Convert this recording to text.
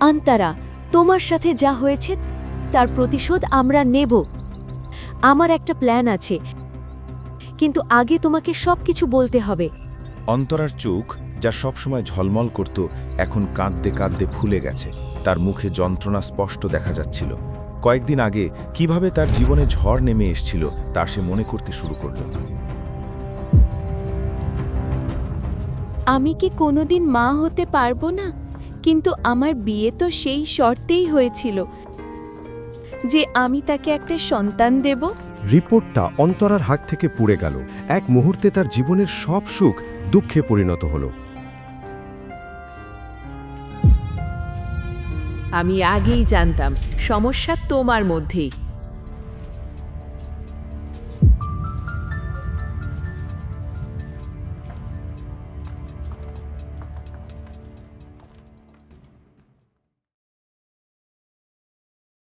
আন্তারা, তোমার সাথে যা হয়েছে তার প্রতিশোধ আমরা নেব। আমার একটা প্ল্যান আছে, কিন্তু আগে তোমাকে সবকিছু বলতে হবে। অন্তরার চোখ, যা সবসময় ঝলমল করত, এখন কাঁদতে কাঁদতে ফুলে গেছে। তার মুখে যন্ত্রণা স্পষ্ট দেখা যাচ্ছিল। কয়েকদিন আগে কিভাবে তার জীবনে ঝড় নেমে এসেছিল তা সে মনে করতে শুরু করল। আমি কি কোনোদিন মা হতে পারবো না? কিন্তু আমার বিয়ে তো সেই শর্তেই হয়েছিল যে আমি তাকে একটা সন্তান দেব। রিপোর্টটা অন্তরার হাত থেকে পুড়ে গেল। এক মুহূর্তে তার জীবনের সব সুখ দুঃখে পরিণত হলো। আমি আগেই জানতাম সমস্যা তোমার মধ্যেই।